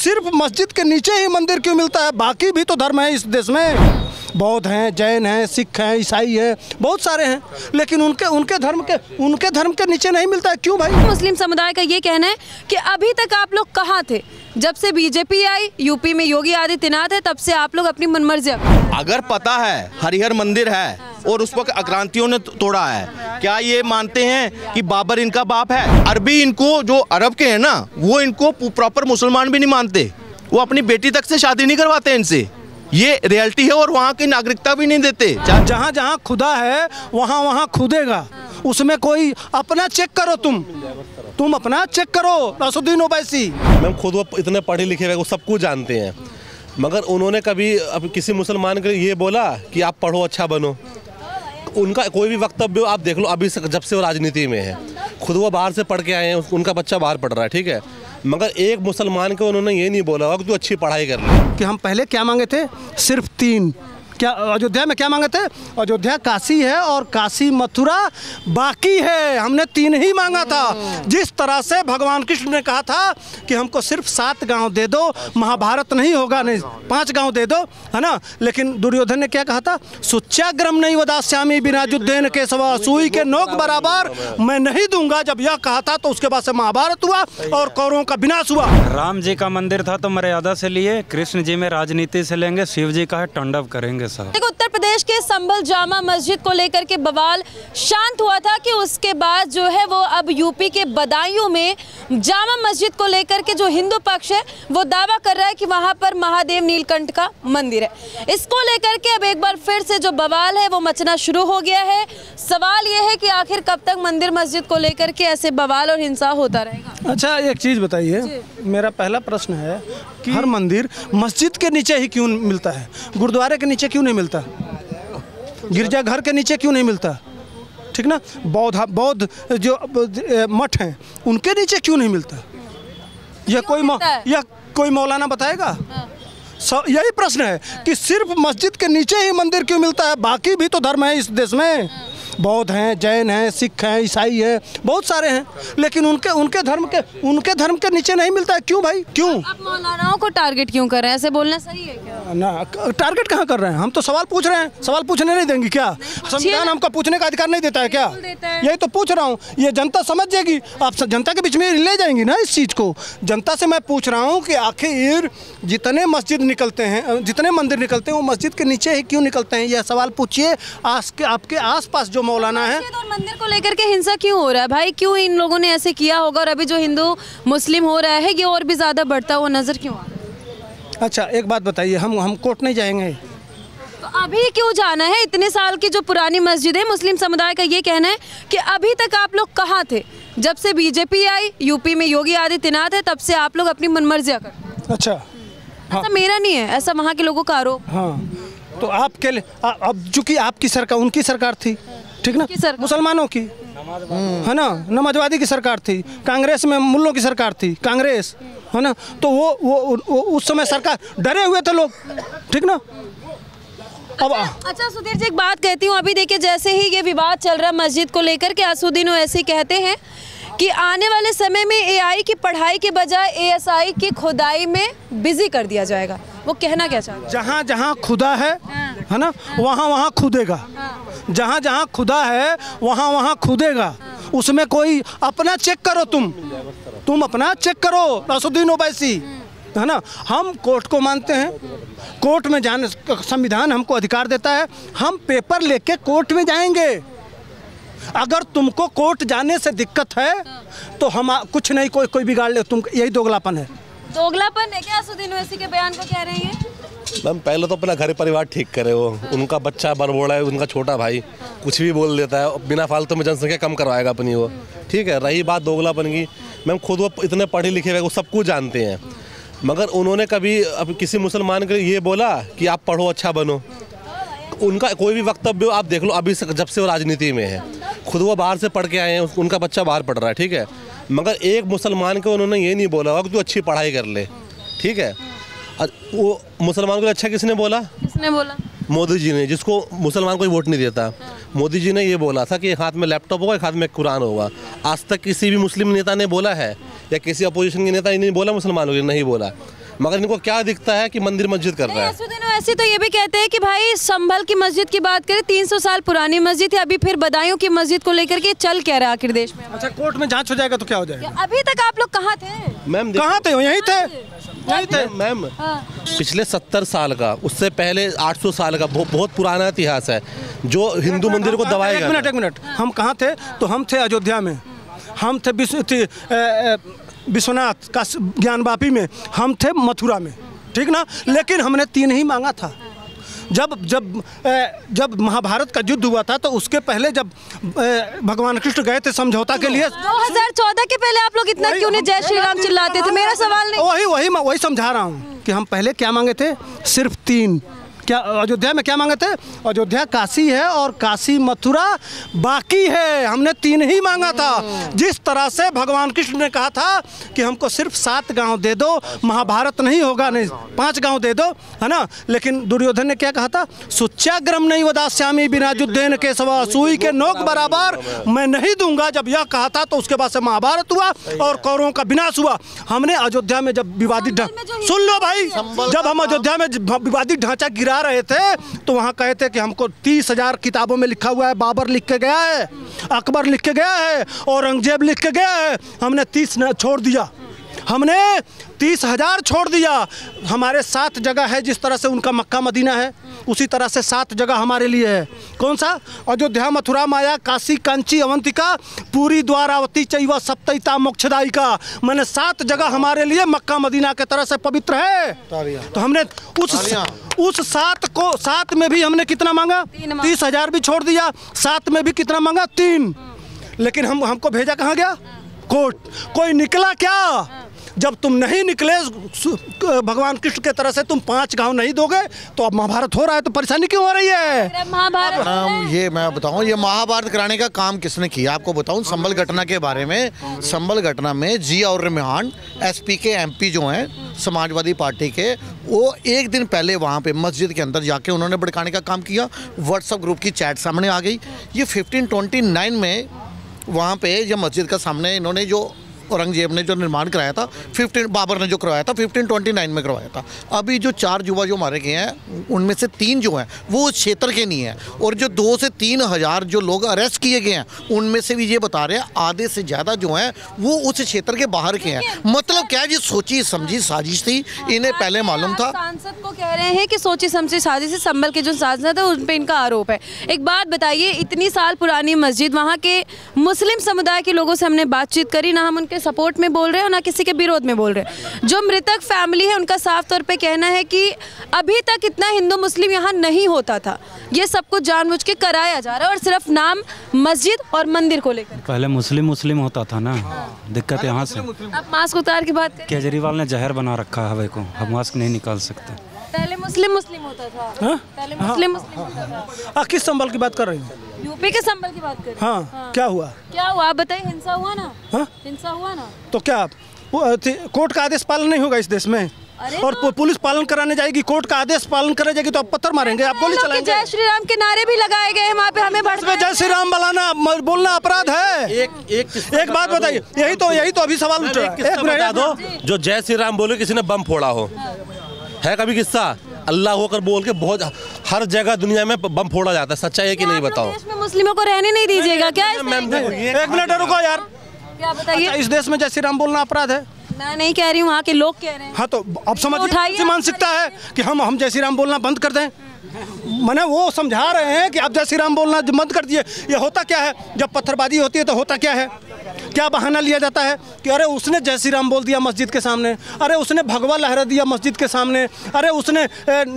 सिर्फ मस्जिद के नीचे ही मंदिर क्यों मिलता है? बाकी भी तो धर्म है इस देश में, बौद्ध हैं, जैन हैं, सिख हैं, ईसाई हैं, बहुत सारे हैं, लेकिन उनके धर्म के नीचे नहीं मिलता है। क्यों भाई? मुस्लिम समुदाय का ये कहना है कि अभी तक आप लोग कहाँ थे? जब से बीजेपी आई, यूपी में योगी आदित्यनाथ है, तब से आप लोग अपनी मनमर्जी। अगर पता है हरिहर मंदिर है और उस वक्त आक्रांतियों ने तोड़ा है, क्या ये मानते हैं कि बाबर इनका बाप है? अरबी इनको, जो अरब के हैं ना, वो इनको प्रॉपर मुसलमान भी नहीं मानते, वो अपनी बेटी तक से शादी नहीं करवाते इनसे, ये रियलिटी है, और वहाँ की नागरिकता भी नहीं देते। जहाँ जहाँ खुदा है वहाँ वहाँ खुदेगा, उसमें कोई अपना चेक करो, तुम अपना चेक करो। असुद्दीन ओवैसी मैम खुद वो इतने पढ़े लिखे हुए, वो सब कुछ जानते हैं, मगर उन्होंने कभी अब किसी मुसलमान के लिए ये बोला कि आप पढ़ो, अच्छा बनो? उनका कोई भी वक्तव्य आप देख लो, अभी जब से वो राजनीति में है, खुद वो बाहर से पढ़ के आए हैं, उनका बच्चा बाहर पढ़ रहा है, ठीक है, मगर एक मुसलमान को उन्होंने ये नहीं बोला होगा कि तू अच्छी पढ़ाई कर ले। कि हम पहले क्या मांगे थे? सिर्फ 3। क्या अयोध्या में क्या मांगे थे? अयोध्या काशी है और काशी मथुरा बाकी है, हमने 3 ही मांगा था। जिस तरह से भगवान कृष्ण ने कहा था कि हमको सिर्फ 7 गांव दे दो, महाभारत नहीं होगा, नहीं 5 गांव दे दो, है ना। लेकिन दुर्योधन ने क्या कहा था? सुच्याग्रम नहीं वदास्यामी बिना युद्धेन केशवा, सुई के नोक बराबर मैं नहीं दूंगा। जब यह कहा था तो उसके बाद से महाभारत हुआ और कौरवों का विनाश हुआ। राम जी का मंदिर था तो मर्यादा से लिए, कृष्ण जी में राजनीति से लेंगे, शिव जी का है तांडव करेंगे। देखो, उत्तर प्रदेश के संभल जामा मस्जिद को लेकर के बवाल शांत हुआ था कि उसके बाद जो है वो अब यूपी के बदायूं में जामा मस्जिद को लेकर के जो हिंदू पक्ष है वो दावा कर रहा है कि वहां पर महादेव नीलकंठ का मंदिर है। इसको लेकर के अब एक बार फिर से जो बवाल है वो मचना शुरू हो गया है। सवाल ये है कि आखिर कब तक मंदिर मस्जिद को लेकर के ऐसे बवाल और हिंसा होता रहेगा? अच्छा, एक चीज़ बताइए, मेरा पहला प्रश्न है कि हर मंदिर मस्जिद के नीचे ही क्यों मिलता है? गुरुद्वारे के नीचे क्यों नहीं मिलता? गिरजाघर के नीचे क्यों नहीं मिलता? ठीक ना, बौद्ध जो मठ हैं उनके नीचे क्यों नहीं मिलता? यह कोई मौलाना बताएगा? यही प्रश्न है कि सिर्फ मस्जिद के नीचे ही मंदिर क्यों मिलता है? बाकी भी तो धर्म है इस देश में, बौद्ध हैं, जैन हैं, सिख हैं, ईसाई हैं, बहुत सारे हैं, लेकिन उनके धर्म के नीचे नहीं मिलता है। क्यों भाई? क्यों? आप मौलानाओं को टारगेट क्यों कर रहे हैं? ऐसे बोलना सही है क्या? ना, टारगेट कहाँ कर रहे हैं? हम तो सवाल पूछ रहे हैं, सवाल पूछने नहीं देंगे क्या? संविधान हमको पूछने का अधिकार नहीं देता है क्या? यही तो पूछ रहा हूँ, ये जनता समझ जाएगी। आप जनता के बीच में ले जाएंगी ना इस चीज़ को। जनता से मैं पूछ रहा हूँ कि आखिर जितने मस्जिद निकलते हैं, जितने मंदिर निकलते हैं, वो मस्जिद के नीचे ही क्यों निकलते हैं? यह सवाल पूछिए आपके आसपास जो मौलाना है। मंदिर को लेकर के हिंसा क्यों हो रहा है भाई? क्यों इन लोगों ने ऐसे किया होगा? और अभी जो हिंदू मुस्लिम हो रहा है ये और भी ज्यादा बढ़ता हुआ नजर क्यों आ रहा है? अच्छा, एक बात बताइए, हम कोर्ट नहीं जाएंगे तो अभी क्यों जाना है? इतने साल की जो पुरानी मस्जिद है, मुस्लिम समुदाय का ये कहना है कि अभी तक आप लोग कहाँ थे? जब से बीजेपी आई, यूपी में योगी आदित्यनाथ है, तब से आप लोग अपनी मनमर्जियाँ करते। अच्छा, ऐसा मेरा नहीं है, ऐसा वहाँ के लोगों का आरोप। हाँ, तो आपके लिए अब चूंकि आपकी सरकार, उनकी सरकार थी, ठीक ना, मुसलमानों की, है ना, नमाजवादी की सरकार थी, कांग्रेस में मुल्लों की सरकार थी, कांग्रेस, है ना, तो वो उस समय सरकार डरे हुए थे लोग, ठीक ना। अब अच्छा सुधीर जी, एक बात कहती हूँ, अभी देखिए जैसे ही ये विवाद चल रहा है मस्जिद को लेकर के, असुद्दीन ओवैसी कहते हैं कि आने वाले समय में एआई की पढ़ाई के बजाय एएसआई की खुदाई में बिजी कर दिया जाएगा। वो कहना क्या चाहते हैं? जहाँ जहाँ खुदा है ना, वहाँ वहाँ खुदेगा। जहाँ जहाँ खुदा है वहाँ वहाँ खुदेगा, उसमें कोई अपना चेक करो, तुम अपना चेक करो। असुद्दीन ओवैसी, है ना, हम कोर्ट को मानते हैं, कोर्ट में जाने संविधान हमको अधिकार देता है, हम पेपर लेके कोर्ट में जाएंगे। अगर तुमको कोर्ट जाने से दिक्कत है तो हम कुछ नहीं, कोई बिगाड़ ले, तुम यही दोगलापन है। दोगलापन है क्या असुद्दीन ओवैसी के बयान को कह रहे हैं? मैम पहले तो अपना घर परिवार ठीक करे, वो उनका बच्चा बरबोड़ा है, उनका छोटा भाई कुछ भी बोल देता है, बिना फालतू में जनसंख्या कम करवाएगा अपनी वो, ठीक है। रही बात दोगलापन की, मैम खुद वो इतने पढ़े लिखे हुए, वो सब कुछ जानते हैं, मगर उन्होंने कभी अब किसी मुसलमान के लिए ये बोला कि आप पढ़ो, अच्छा बनो? उनका कोई भी वक्तव्य आप देख लो, अभी जब से वो राजनीति में है, खुद वो बाहर से पढ़ के आए हैं, उनका बच्चा बाहर पढ़ रहा है, ठीक है, मगर एक मुसलमान को उन्होंने ये नहीं बोला होगा कि तू अच्छी पढ़ाई कर ले, ठीक है। वो मुसलमान को अच्छा किसने बोला? किसने बोला? मोदी जी ने, जिसको मुसलमान कोई वोट नहीं देता। मोदी जी ने ये बोला था कि एक हाथ में लैपटॉप होगा, एक हाथ में कुरान होगा। आज तक किसी भी मुस्लिम नेता ने बोला है या किसी अपोजिशन के नेता ने बोला मुसलमानों के, नहीं बोला। मगर इनको क्या दिखता है कि मंदिर मस्जिद कर रहा है। ऐसे तो ये भी कहते हैं कि भाई संभल की मस्जिद की बात करें, 300 साल पुरानी मस्जिद है, अभी फिर बदायूं की मस्जिद को लेकर के चल क्या रहा आखिर देश में। अच्छा, कोर्ट में जांच हो जाएगा तो क्या हो जाएगा? अभी तक आप लोग कहाँ थे? मैम कहाँ थे? यहीं थे, यहीं थे मैम। पिछले 70 साल का, उससे पहले 800 साल का बहुत पुराना इतिहास है जो हिंदू मंदिर को दबाएगा। एक मिनट, हम कहाँ थे? तो हम थे अयोध्या में, हम थे विश्वनाथ का ज्ञानवापी में, हम थे मथुरा में, ठीक ना। लेकिन हमने 3 ही मांगा था। जब महाभारत का युद्ध हुआ था तो उसके पहले जब भगवान कृष्ण गए थे समझौता के लिए 2014 के पहले आप लोग इतना क्यों नहीं जय श्री राम चिल्लाते थे? मेरा सवाल नहीं, वही समझा रहा हूँ कि हम पहले क्या मांगे थे, सिर्फ 3। क्या अयोध्या में क्या मांगे थे? अयोध्या काशी है और काशी मथुरा बाकी है, हमने 3 ही मांगा था। जिस तरह से भगवान कृष्ण ने कहा था कि हमको सिर्फ 7 गांव दे दो, महाभारत नहीं होगा, नहीं 5 गांव दे दो, है ना। लेकिन दुर्योधन ने क्या कहा था? सुच्याग्रम नहीं वदास्यामी बिना युद्धेन केशवा, सुई के नोक बराबर मैं नहीं दूंगा। जब यह कहा था तो उसके बाद से महाभारत हुआ और कौरवों का विनाश हुआ। हमने अयोध्या में जब विवादित सुन लो भाई, जब हम अयोध्या में विवादित ढांचा गिरा रहे थे तो वहां कहे थे कि हमको 30,000 किताबों में लिखा हुआ है, बाबर लिख के गया है, अकबर लिख के गया है, औरंगजेब लिख के गया है। हमने 30 छोड़ दिया, हमने 30,000 छोड़ दिया। हमारे 7 जगह है, जिस तरह से उनका मक्का मदीना है उसी तरह से 7 जगह हमारे लिए है। कौन सा? अयोध्या, मथुरा, माया, काशी, कांची, अवंतिका, पूरी, द्वारावती, चैव सप्तैता, मोक्षदायिका। मैंने 7 जगह हमारे लिए मक्का मदीना के तरह से पवित्र है। तो हमने उस 7 में भी हमने कितना मांगा? 30,000 भी छोड़ दिया। 7 में भी कितना मांगा? 3। लेकिन हमको भेजा कहाँ गया? कोर्ट। कोई निकला क्या? जब तुम नहीं निकले भगवान कृष्ण के तरह से, तुम 5 गांव नहीं दोगे तो अब महाभारत हो रहा है, तो परेशानी क्यों हो रही है? महाभारत ये मैं बताऊं, ये महाभारत कराने का काम किसने किया आपको बताऊं। संभल घटना के बारे में, संभल घटना में जी और रहमान एसपी के MP जो हैं समाजवादी पार्टी के, वो एक दिन पहले वहाँ पे मस्जिद के अंदर जाके उन्होंने भड़काने का काम किया। व्हाट्सएप ग्रुप की चैट सामने आ गई। ये 1529 में वहाँ पे जब मस्जिद का सामने इन्होंने जो औरंगजेब ने जो निर्माण कराया था, बाबर ने जो करवाया था 1529 में करवाया था। अभी जो 4 युवा जो मारे गए हैं उनमें से 3 जो हैं वो उस क्षेत्र के नहीं हैं, और जो 2 से 3 हज़ार जो लोग अरेस्ट किए गए हैं उनमें से भी ये बता रहे हैं आधे से ज़्यादा जो हैं वो उस क्षेत्र के बाहर के हैं। मतलब क्या, ये सोची समझी साजिश थी, इन्हें पहले मालूम था। सांसद को कह रहे हैं कि सोची समझी साजिश से संभल के जो सांसद है उन पर इनका आरोप है। एक बात बताइए, इतनी साल पुरानी मस्जिद, वहाँ के मुस्लिम समुदाय के लोगों से हमने बातचीत करी, ना हम सपोर्ट में बोल रहे हैं और ना किसी के विरोध में बोल रहे हैं। जो मृतक फैमिली है उनका साफ तौर पे कहना है कि अभी तक इतना हिंदू मुस्लिम यहाँ नहीं होता था, ये सब कुछ जानबूझ के कराया जा रहा है और सिर्फ नाम मस्जिद और मंदिर को लेकर। पहले मुस्लिम होता था ना, दिक्कत यहाँ से। अब मास्क उतार की बात करें, केजरीवाल ने जहर बना रखा है हवा को, हम मास्क नहीं निकाल सकते। पहले मुस्लिम होता था। पहले मुस्लिम होता था। किस संभल की बात कर रही हैं? यूपी के संभल की बात कर रहे हैं। हाँ, क्या हुआ? आप बताइए, हिंसा हुआ ना? हिंसा हुआ ना? तो क्या कोर्ट का आदेश पालन नहीं होगा इस देश में? और पुलिस पालन कराने जाएगी, कोर्ट का आदेश पालन कराने जाएगी तो आप पत्थर मारेंगे, आप गोली चलाएंगे। जय श्री राम के नारे भी लगाए गए हैं वहाँ पे, हमें जय श्री राम बोलना अपराध है। एक बात बताइए, यही तो अभी सवाल उठ रहा है। एक बता दो, जो जय श्री राम बोले किसी ने बम फोड़ा हो, है कभी किस्सा? अल्लाह होकर बोल के बहुत हर जगह दुनिया में बम फोड़ा जाता है, सच्चाई है कि नहीं बताओ? देश में मुस्लिमों को रहने नहीं दीजिएगा क्या? 1 मिनट रुको यार, क्या बताइए? इस देश में जय श्री राम बोलना अपराध है? मैं नहीं कह रही हूँ, वहाँ के लोग कह रहे हैं। हाँ, तो अब समझिए मानसिकता है कि हम जय श्री राम बोलना बंद कर दें। मैंने वो समझा रहे हैं कि आप जय श्री राम बोलना बंद कर दिए। ये होता क्या है जब पत्थरबाजी होती है, तो होता क्या है, क्या बहाना लिया जाता है कि अरे उसने जय श्री राम बोल दिया मस्जिद के सामने, अरे उसने भगवा लहरा दिया मस्जिद के सामने, अरे उसने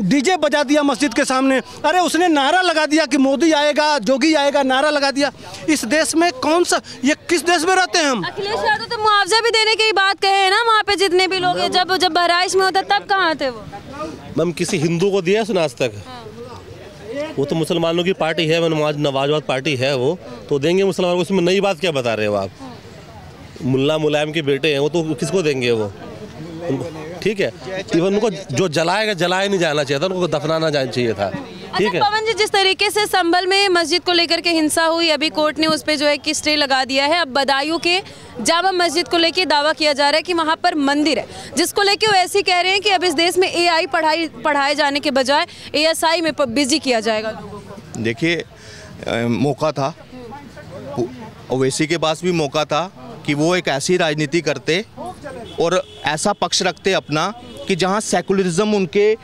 डीजे बजा दिया मस्जिद के सामने, अरे उसने नारा लगा दिया कि मोदी आएगा, जोगी आएगा, नारा लगा दिया। इस देश में कौन सा, ये किस देश में रहते हैं हम? अखिलेश यादव तो मुआवजा भी देने की बात कहे हैं ना, वहाँ पे जितने भी लोग हैं, जब बहराइच में होता तब कहाँ थे वो? मैम किसी हिंदू को दिया सुना आज तक? वो तो मुसलमानों की पार्टी है, नवाजवाद पार्टी है, वो तो देंगे मुसलमानों को। उसमें नई बात क्या बता रहे हो आप? मुल्ला मुलायम के बेटे हैं वो, तो किसको देंगे वो? ठीक है, इवन उनको जो जलाया नहीं जाना चाहिए था, उनको दफनाना चाहिए था। ठीक है। पवन जी, जिस तरीके से संभल में मस्जिद को लेकर के हिंसा हुई, अभी कोर्ट ने उस पे जो है कि स्टे लगा दिया है। अब बदायूं के जामा मस्जिद को लेकर दावा किया जा रहा है कि वहाँ पर मंदिर है, जिसको लेके वो ऐसे कह रहे हैं कि अब इस देश में AI पढ़ाए जाने के बजाय ASI में बिजी किया जाएगा लोगों को। देखिए, मौका था, ओवैसी के पास भी मौका था कि वो एक ऐसी राजनीति करते और ऐसा पक्ष रखते अपना कि जहाँ सेकुलरिज्म उनके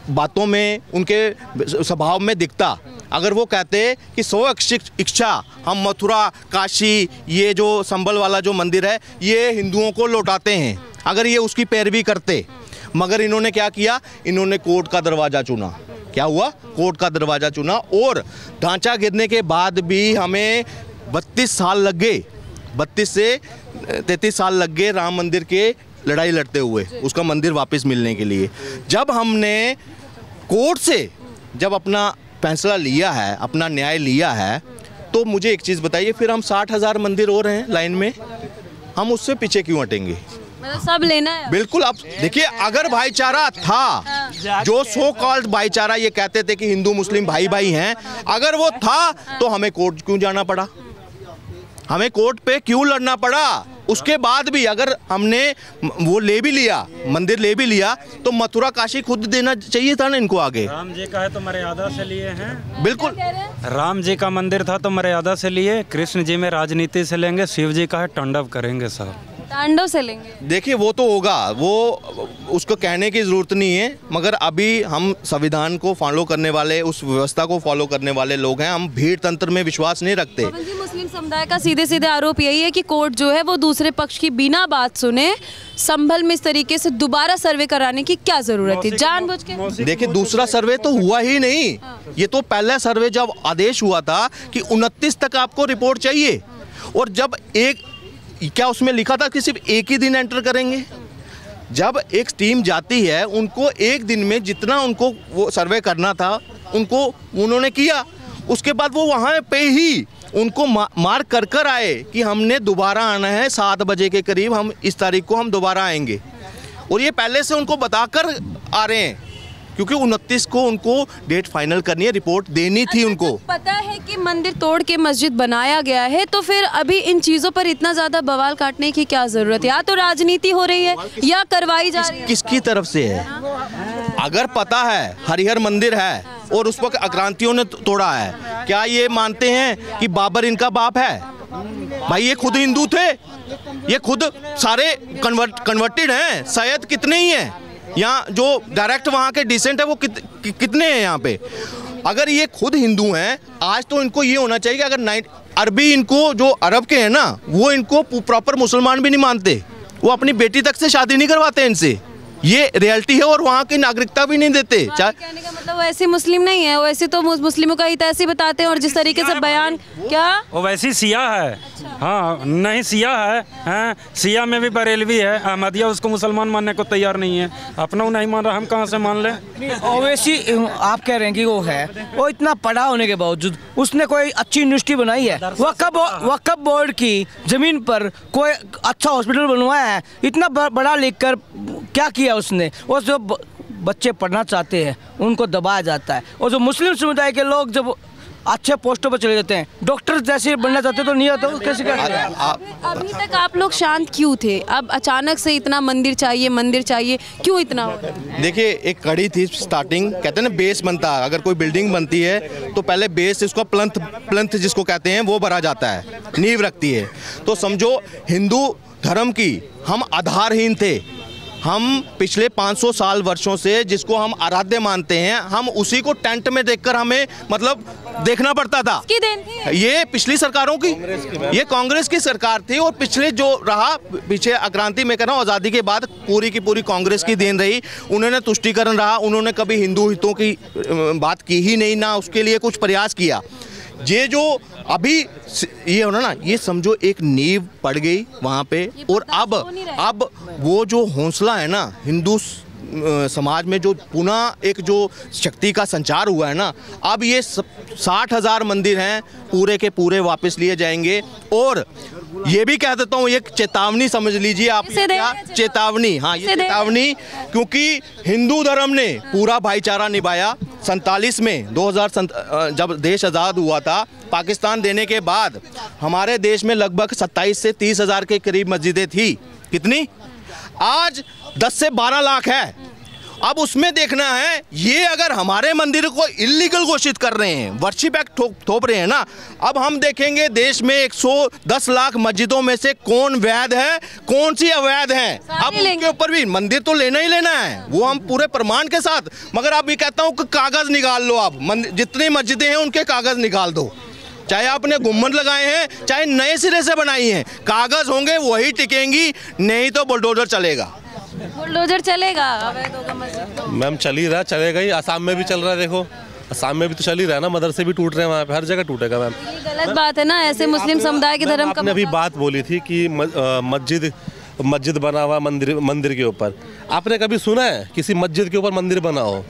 बातों में, उनके स्वभाव में दिखता। अगर वो कहते कि 100 इच्छा हम मथुरा, काशी, ये जो संभल वाला जो मंदिर है ये हिंदुओं को लौटाते हैं, अगर ये उसकी पैरवी करते, मगर इन्होंने क्या किया, इन्होंने कोर्ट का दरवाज़ा चुना। क्या हुआ? कोर्ट का दरवाज़ा चुना। और ढांचा गिरने के बाद भी हमें 32 साल लग गए, 32 से 33 साल लग गए राम मंदिर के लड़ाई लड़ते हुए, उसका मंदिर वापस मिलने के लिए। जब हमने कोर्ट से जब अपना फैसला लिया है, अपना न्याय लिया है, तो मुझे एक चीज़ बताइए, फिर हम 60,000 मंदिर और हैं लाइन में, हम उससे पीछे क्यों हटेंगे? मतलब सब लेना है। बिल्कुल। आप देखिए, अगर भाईचारा था, जो सो कॉल्ड भाईचारा ये कहते थे कि हिंदू मुस्लिम भाई भाई हैं, अगर वो था तो हमें कोर्ट क्यों जाना पड़ा, हमें कोर्ट पे क्यों लड़ना पड़ा? उसके बाद भी अगर हमने वो ले भी लिया, मंदिर ले भी लिया, तो मथुरा काशी खुद देना चाहिए था ना इनको आगे। राम जी का है तो मर्यादा से लिए हैं। बिल्कुल। राम जी का मंदिर था तो मर्यादा से लिए, कृष्ण जी में राजनीति से लेंगे, शिव जी का है तांडव करेंगे साहब, तांडव से लेंगे। देखिए, वो तो होगा, वो उसको कहने की ज़रूरत नहीं है, मगर अभी हम संविधान को फॉलो करने वाले, उस व्यवस्था को फॉलो करने वाले लोग हैं, हम भीड़ तंत्र में विश्वास नहीं रखते। मुस्लिम समुदाय का सीधे सीधे आरोप यही है कि कोर्ट जो है वो दूसरे पक्ष की बिना बात सुने संभल में इस तरीके से दोबारा सर्वे कराने की क्या जरूरत थी, जानबूझ के? देखिए, दूसरा सर्वे तो हुआ ही नहीं, ये तो पहला सर्वे जब आदेश हुआ था कि 29 तक आपको रिपोर्ट चाहिए, और जब एक, क्या उसमें लिखा था कि सिर्फ एक ही दिन एंटर करेंगे? जब एक टीम जाती है, उनको एक दिन में जितना उनको वो सर्वे करना था उनको उन्होंने किया, उसके बाद वो वहाँ पे ही उनको मार्क कर आए कि हमने दोबारा आना है 7 बजे के करीब, हम इस तारीख को हम दोबारा आएंगे, और ये पहले से उनको बताकर आ रहे हैं, क्योंकि 29 को उनको डेट फाइनल करनी है, रिपोर्ट देनी थी उनको। पता है कि मंदिर तोड़ के मस्जिद बनाया गया है, तो फिर अभी इन चीजों पर इतना ज्यादा बवाल काटने की क्या जरूरत है? या तो राजनीति हो रही है या करवाई जा रही है। किसकी तरफ से है? अगर पता है हरिहर मंदिर है और उस वक्त आक्रांतियों ने तोड़ा है, क्या ये मानते हैं कि बाबर इनका बाप है? भाई, ये खुद हिंदू थे, ये खुद सारे कन्वर्टेड हैं, शायद कितने ही हैं यहाँ जो डायरेक्ट वहाँ के डिसेंट है, वो कितने हैं यहाँ पे? अगर ये खुद हिंदू हैं, आज तो इनको ये होना चाहिए कि अगर अरबी, इनको जो अरब के हैं ना, वो इनको प्रॉपर मुसलमान भी नहीं मानते, वो अपनी बेटी तक से शादी नहीं करवाते इनसे, ये रियलिटी है, और वहाँ की नागरिकता भी नहीं देते। कहने का मतलब वो ऐसे मुस्लिम नहीं है, वो ऐसे तो मुस्लिमों का हित ऐसे बताते हैं, और जिस तरीके से बयान, क्या वो वैसी सिया है? हाँ, नहीं सिया है, हाँ, सिया में भी बरेलवी है, अहमदिया उसको मुसलमान मानने को तैयार नहीं है, अपना नहीं मान रहा, हम कहाँ से मान लें? ओवैसी आप कह रहे हैं कि वो है, वो इतना पढ़ा होने के बावजूद उसने कोई अच्छी यूनिवर्सिटी बनाई है? वक्फ बोर्ड की जमीन पर कोई अच्छा हॉस्पिटल बनवाया है? इतना बड़ा लिखकर क्या किया उसने? वो जो बच्चे पढ़ना चाहते हैं उनको दबाया जाता है, और जो मुस्लिम समुदाय के लोग जब अच्छे पोस्टों पर चले जाते हैं, डॉक्टर जैसे बनना चाहते तो नहीं होता, कैसे क्या? अभी तक आप लोग शांत क्यों थे? अब अचानक से इतना मंदिर चाहिए, क्यों इतना हो? देखिए, एक कड़ी थी स्टार्टिंग, कहते हैं ना बेस बनता है, अगर कोई बिल्डिंग बनती है तो पहले बेस, इसको प्लंथ जिसको कहते हैं, वो भरा जाता है, नींव रखती है। तो समझो हिंदू धर्म की हम आधारहीन थे, हम पिछले 500 साल वर्षों से जिसको हम आराध्य मानते हैं, हम उसी को टेंट में देखकर हमें मतलब देखना पड़ता था। ये पिछली सरकारों की, ये कांग्रेस की सरकार थी, और पिछले जो रहा पीछे आक्रांति में कर रहा हूँ, आज़ादी के बाद पूरी की पूरी कांग्रेस की देन रही। उन्होंने तुष्टीकरण रहा, उन्होंने कभी हिंदू हितों की बात की ही नहीं, ना उसके लिए कुछ प्रयास किया। ये जो अभी ये होना ना, ये समझो एक नींव पड़ गई वहाँ पे, और अब वो जो हौसला है ना हिंदू समाज में, जो पुनः एक जो शक्ति का संचार हुआ है ना, अब ये 60,000 मंदिर हैं, पूरे के पूरे वापस लिए जाएंगे। और ये भी कह देता हूँ, एक चेतावनी समझ लीजिए आप, चेतावनी, हाँ ये चेतावनी, क्योंकि हिंदू धर्म ने पूरा भाईचारा निभाया, 1947 में जब देश आज़ाद हुआ था, पाकिस्तान देने के बाद हमारे देश में लगभग 27 से 30 हज़ार के करीब मस्जिदें थी। कितनी? आज 10 से 12 लाख है। अब उसमें देखना है, ये अगर हमारे मंदिर को इलीगल घोषित कर रहे हैं, वर्शिप एक्ट थोप रहे हैं ना, अब हम देखेंगे देश में 110 लाख मस्जिदों में से कौन वैध है, कौन सी अवैध है। अब उनके ऊपर भी मंदिर तो लेना ही लेना है, वो हम पूरे प्रमाण के साथ। मगर अब ये कहता हूँ कि कागज़ निकाल लो, आप जितनी मस्जिदें हैं उनके कागज़ निकाल दो, चाहे आपने गुम्बद लगाए हैं चाहे नए सिरे से बनाई हैं, कागज़ होंगे वही टिकेंगी, नहीं तो बुलडोजर चलेगा। बुलडोजर चलेगा, अवैध होगा मस्जिद। मैम चल ही रहा, चलेगा ही। असम में भी चल रहा है, देखो असम में भी तो चल ही रहा है ना, मदरसे भी टूट रहे हैं वहाँ पे, हर जगह टूटेगा मैम। ये गलत बात है ना, ऐसे मुस्लिम समुदाय के धर्म का। आपने अभी बात बोली थी कि मस्जिद बना हुआ मंदिर के ऊपर, आपने कभी सुना है किसी मस्जिद के ऊपर मंदिर बना हो?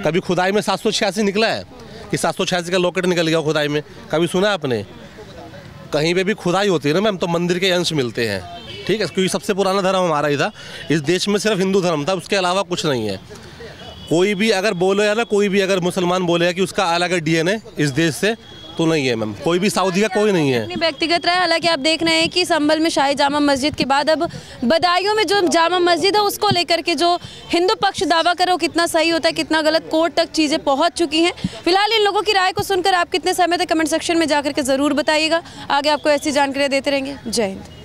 कभी खुदाई में 786 निकला है कि 786 का लॉकेट निकल गया खुदाई में? कभी सुना है आपने? कहीं पे भी खुदाई होती है ना मैम, तो मंदिर के अंश मिलते हैं, ठीक है, क्योंकि सबसे पुराना धर्म हमारा ही था। इस देश में सिर्फ हिंदू धर्म था, उसके अलावा कुछ नहीं है। कोई भी अगर बोले या ना, कोई भी अगर मुसलमान बोले कि उसका अलग डीएनए इस देश से, तो नहीं है मैम, कोई भी सऊदी का कोई नहीं है। अपनी व्यक्तिगत राय, हालांकि आप देख रहे हैं कि संभल में शाही जामा मस्जिद के बाद अब बदायूं में जो जामा मस्जिद है उसको लेकर के जो हिंदू पक्ष दावा करे वो कितना सही होता है, कितना गलत, कोर्ट तक चीज़ें पहुंच चुकी हैं। फिलहाल इन लोगों की राय को सुनकर आप कितने सहमत हैं, कमेंट सेक्शन में जाकर के ज़रूर बताइएगा। आगे आपको ऐसी जानकारियाँ देते रहेंगे। जय हिंद।